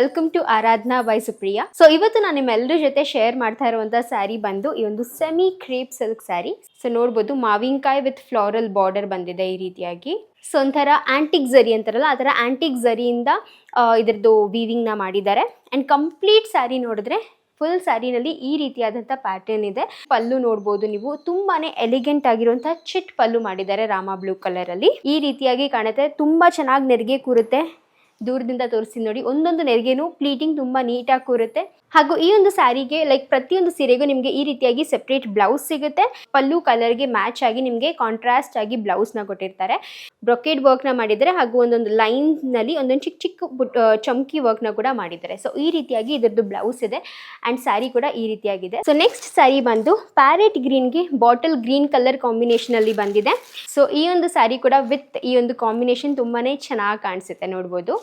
Welcome to Aradhana by Supriya. So ಇವತ್ತು ನಾನು ನಿಮ್ಮೆಲ್ಲರ ಜೊತೆ ಶೇರ್ ಮಾಡ್ತಾ ಇರುವಂತ ಸ್ಯಾರಿ ಬಂದು ಈ ಒಂದು semi crepe silk sari. So ನೋಡ್ಬೋದು ಮಾವಿನಕಾಯಿ ವಿತ್ ಫ್ಲೋರಲ್ ಬಾರ್ಡರ್ ಬಂದಿದೆ ಈ ರೀತಿಯಾಗಿ. ಸೊ ಒಂಥರ ಆಂಟಿಕ್ ಝರಿ ಅಂತಾರಲ್ಲ ಆ ಥರ ಆಂಟಿಕ್ ಝರಿಯಿಂದ ಇದ್ರದ್ದು ವೀವಿಂಗ್ ನ ಮಾಡಿದ್ದಾರೆ. ಅಂಡ್ ಕಂಪ್ಲೀಟ್ ಸ್ಯಾರಿ ನೋಡಿದ್ರೆ ಫುಲ್ ಸ್ಯಾರಿನಲ್ಲಿ ಈ ರೀತಿಯಾದಂಥ ಪ್ಯಾಟರ್ನ್ ಇದೆ. ಪಲ್ಲು ನೋಡ್ಬೋದು ನೀವು, ತುಂಬಾನೇ ಎಲಿಗೆಂಟ್ ಆಗಿರುವಂತಹ ಚಿಟ್ ಪಲ್ಲು ಮಾಡಿದ್ದಾರೆ ರಾಮಾ ಬ್ಲೂ ಕಲರ್ ಅಲ್ಲಿ. ಈ ರೀತಿಯಾಗಿ ಕಾಣುತ್ತೆ, ತುಂಬಾ ಚೆನ್ನಾಗಿ ನೆರಿಗೆ ಕೂರುತ್ತೆ. ದೂರದಿಂದ ತೋರಿಸ್ತೀನಿ ನೋಡಿ, ಒಂದೊಂದು ನೆರಿಗೆನೂ ಪ್ಲೀಟಿಂಗ್ ತುಂಬಾ ನೀಟಾಗಿ ಕೂರುತ್ತೆ. ಹಾಗೂ ಈ ಒಂದು ಸ್ಯಾರಿಗೆ ಲೈಕ್ ಪ್ರತಿಯೊಂದು ಸೀರೆಗೂ ನಿಮಗೆ ಈ ರೀತಿಯಾಗಿ ಸೆಪರೇಟ್ ಬ್ಲೌಸ್ ಸಿಗುತ್ತೆ. ಪಲ್ಲು ಕಲರ್ಗೆ ಮ್ಯಾಚ್ ಆಗಿ ನಿಮಗೆ ಕಾಂಟ್ರಾಸ್ಟ್ ಆಗಿ ಬ್ಲೌಸ್ ನ ಕೊಟ್ಟಿರ್ತಾರೆ. ಬ್ರೊಕೇಡ್ ವರ್ಕ್ ನ ಮಾಡಿದ್ದಾರೆ ಹಾಗೂ ಒಂದೊಂದು ಲೈನ್ ನಲ್ಲಿ ಒಂದೊಂದು ಚಿಕ್ಕ ಚಿಕ್ಕ ಚಮ್ಕಿ ವರ್ಕ್ ನ ಕೂಡ ಮಾಡಿದ್ದಾರೆ. ಸೊ ಈ ರೀತಿಯಾಗಿ ಇದರದ್ದು ಬ್ಲೌಸ್ ಇದೆ ಅಂಡ್ ಸ್ಯಾರಿ ಕೂಡ ಈ ರೀತಿಯಾಗಿದೆ. ಸೊ ನೆಕ್ಸ್ಟ್ ಸ್ಯಾರಿ ಬಂದು ಪ್ಯಾರೆಟ್ ಗ್ರೀನ್ಗೆ ಬಾಟಲ್ ಗ್ರೀನ್ ಕಲರ್ ಕಾಂಬಿನೇಷನ್ ಅಲ್ಲಿ ಬಂದಿದೆ. ಸೊ ಈ ಒಂದು ಸ್ಯಾರಿ ಕೂಡ ವಿತ್ ಈ ಒಂದು ಕಾಂಬಿನೇಷನ್ ತುಂಬಾನೇ ಚೆನ್ನಾಗಿ ಕಾಣಿಸುತ್ತೆ ನೋಡ್ಬೋದು.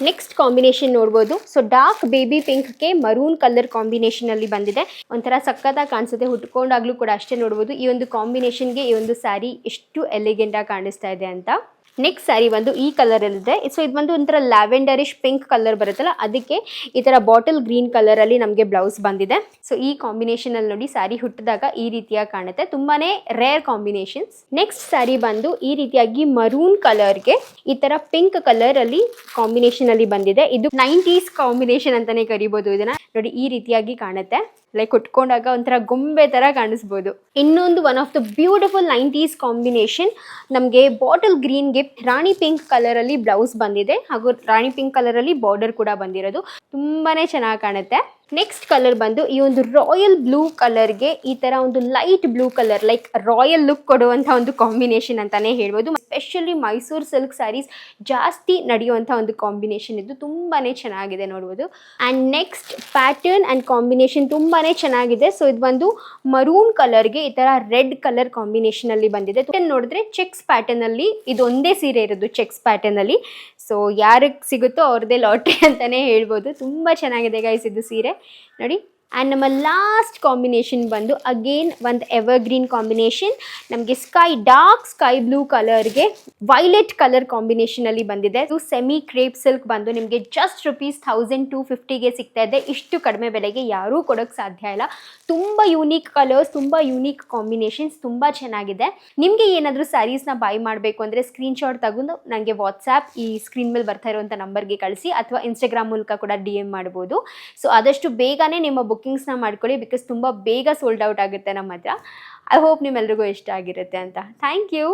ನೆಕ್ಸ್ಟ್ ಕಾಂಬಿನೇಷನ್ ನೋಡ್ಬೋದು. ಸೊ ಡಾರ್ಕ್ ಬೇಬಿ ಪಿಂಕ್ಗೆ ಮರೂನ್ ಕಲರ್ ಕಾಂಬಿನೇಷನ್ ಅಲ್ಲಿ ಬಂದಿದೆ. ಒಂಥರ ಸಕ್ಕತ್ತಾಗಿ ಕಾಣಿಸುತ್ತೆ, ಹುಟ್ಕೊಂಡಾಗ್ಲೂ ಕೂಡ ಅಷ್ಟೇ ನೋಡ್ಬೋದು ಈ ಒಂದು ಕಾಂಬಿನೇಷನ್ಗೆ ಈ ಒಂದು ಸ್ಯಾರಿ ಎಷ್ಟು ಎಲಿಗೆಂಟ್ ಆಗಿ ಕಾಣಿಸ್ತಾ ಇದೆ ಅಂತ. ನೆಕ್ಸ್ಟ್ ಸ್ಯಾರಿ ಬಂದು ಈ ಕಲರ್ ಅಲ್ಲಿದೆ. ಸೊ ಇದು ಬಂದು ಒಂಥರ ಲ್ಯಾವೆಂಡರಿಶ್ ಪಿಂಕ್ ಕಲರ್ ಬರುತ್ತಲ್ಲ, ಅದಕ್ಕೆ ಈ ತರ ಬಾಟಲ್ ಗ್ರೀನ್ ಕಲರ್ ಅಲ್ಲಿ ನಮಗೆ ಬ್ಲೌಸ್ ಬಂದಿದೆ. ಸೊ ಈ ಕಾಂಬಿನೇಷನ್ ಅಲ್ಲಿ ನೋಡಿ ಸ್ಯಾರಿ ಹುಟ್ಟಿದಾಗ ಈ ರೀತಿಯಾಗಿ ಕಾಣುತ್ತೆ, ತುಂಬಾನೇ ರೇರ್ ಕಾಂಬಿನೇಷನ್ಸ್. ನೆಕ್ಸ್ಟ್ ಸ್ಯಾರಿ ಬಂದು ಈ ರೀತಿಯಾಗಿ ಮರೂನ್ ಕಲರ್ಗೆ ಈ ತರ ಪಿಂಕ್ ಕಲರ್ ಅಲ್ಲಿ ಕಾಂಬಿನೇಷನ್ ಅಲ್ಲಿ ಬಂದಿದೆ. ಇದು 90s ಕಾಂಬಿನೇಷನ್ ಅಂತಾನೆ ಕರಿಬಹುದು ಇದನ್ನ. ನೋಡಿ ಈ ರೀತಿಯಾಗಿ ಕಾಣುತ್ತೆ, ಲೈಕ್ ಉಟ್ಕೊಂಡಾಗ ಒಂಥರ ಗೊಂಬೆ ತರ ಕಾಣಿಸ್ಬೋದು. ಇನ್ನೊಂದು one of the beautiful 90s combination, ನಮಗೆ ಬಾಟಲ್ ಗ್ರೀನ್ಗೆ ರಾಣಿ ಪಿಂಕ್ ಕಲರ್ ಅಲ್ಲಿ ಬ್ಲೌಸ್ ಬಂದಿದೆ ಹಾಗೂ ರಾಣಿ ಪಿಂಕ್ ಕಲರ್ ಅಲ್ಲಿ ಬಾರ್ಡರ್ ಕೂಡ ಬಂದಿರೋದು, ತುಂಬಾನೇ ಚೆನ್ನಾಗಿ ಕಾಣುತ್ತೆ. ನೆಕ್ಸ್ಟ್ ಕಲರ್ ಬಂದು ಈ ಒಂದು ರಾಯಲ್ ಬ್ಲೂ ಕಲರ್ಗೆ ಈ ತರ ಒಂದು light blue colour, like royal look ಕೊಡುವಂತ ಒಂದು ಕಾಂಬಿನೇಷನ್ ಅಂತಾನೆ ಹೇಳ್ಬೋದು. ಎಸ್ಪೆಷಲಿ ಮೈಸೂರು ಸಿಲ್ಕ್ ಸ್ಯಾರೀಸ್ ಜಾಸ್ತಿ ನಡೆಯುವಂತ ಒಂದು ಕಾಂಬಿನೇಷನ್ ಇದು, ತುಂಬಾನೇ ಚೆನ್ನಾಗಿದೆ ನೋಡ್ಬೋದು. And next pattern and combination ತುಂಬಾನೇ ಚೆನ್ನಾಗಿದೆ. ಸೊ ಇದು ಬಂದು ಮರೂನ್ ಕಲರ್ಗೆ ಈ ತರ ರೆಡ್ ಕಲರ್ ಕಾಂಬಿನೇಷನ್ ಅಲ್ಲಿ ಬಂದಿದೆ. ನೋಡಿದ್ರೆ ಚೆಕ್ಸ್ ಪ್ಯಾಟರ್ನ್ ಅಲ್ಲಿ ಇದು ಒಂದೇ ಸೀರೆ ಇರೋದು, ಚೆಕ್ಸ್ ಪ್ಯಾಟರ್ನ್ ಅಲ್ಲಿ. ಸೊ ಯಾರಿಗೆ ಸಿಗುತ್ತೋ ಅವ್ರದ್ದೇ ಲಾಟ್ರಿ ಅಂತಾನೆ ಹೇಳ್ಬೋದು. ತುಂಬಾ ಚೆನ್ನಾಗಿದೆ ಗೈಸ್ ಇದು ಸೀರೆ ನೋಡಿ. ಆ್ಯಂಡ್ ನಮ್ಮ ಲಾಸ್ಟ್ ಕಾಂಬಿನೇಷನ್ ಬಂದು ಅಗೇನ್ ಒಂದು ಎವರ್ ಗ್ರೀನ್ ಕಾಂಬಿನೇಷನ್, ನಮಗೆ ಡಾರ್ಕ್ ಸ್ಕೈ ಬ್ಲೂ ಕಲರ್ಗೆ ವೈಲೆಟ್ ಕಲರ್ ಕಾಂಬಿನೇಷನ್ ಅಲ್ಲಿ ಬಂದಿದೆ. ಇದು ಸೆಮಿ ಕ್ರೇಪ್ ಸಿಲ್ಕ್ ಬಂದು ನಿಮಗೆ ಜಸ್ಟ್ ₹1250ಗೆ ಸಿಗ್ತಾ ಇದೆ. ಇಷ್ಟು ಕಡಿಮೆ ಬೆಲೆಗೆ ಯಾರೂ ಕೊಡೋಕ್ಕೆ ಸಾಧ್ಯ ಇಲ್ಲ. ತುಂಬ ಯೂನಿಕ್ ಕಲರ್ಸ್, ತುಂಬ ಯೂನಿಕ್ ಕಾಂಬಿನೇಷನ್ಸ್, ತುಂಬ ಚೆನ್ನಾಗಿದೆ. ನಿಮಗೆ ಏನಾದರೂ ಸ್ಯಾರೀಸ್ನ ಬೈ ಮಾಡಬೇಕು ಅಂದರೆ ಸ್ಕ್ರೀನ್ಶಾಟ್ ತಗೊಂಡು ನನಗೆ ವಾಟ್ಸ್ಆ್ಯಪ್ ಈ ಸ್ಕ್ರೀನ್ ಮೇಲೆ ಬರ್ತಾ ಇರುವಂಥ ನಂಬರ್ಗೆ ಕಳಿಸಿ, ಅಥವಾ ಇನ್ಸ್ಟಾಗ್ರಾಮ್ ಮೂಲಕ ಕೂಡ DM ಮಾಡ್ಬೋದು. ಸೊ ಆದಷ್ಟು ಬೇಗನೆ ನಿಮ್ಮ ಬುಕ್ಕಿಂಗ್ಸ್ನ ಮಾಡ್ಕೊಳ್ಳಿ, ಬಿಕಾಸ್ ತುಂಬ ಬೇಗ ಸೋಲ್ಡ್ ಔಟ್ ಆಗುತ್ತೆ ನಮ್ಮ ಹತ್ರ. ಐ ಹೋಪ್ ನಿಮ್ಮೆಲ್ರಿಗೂ ಇಷ್ಟ ಆಗಿರುತ್ತೆ ಅಂತ. Thank you.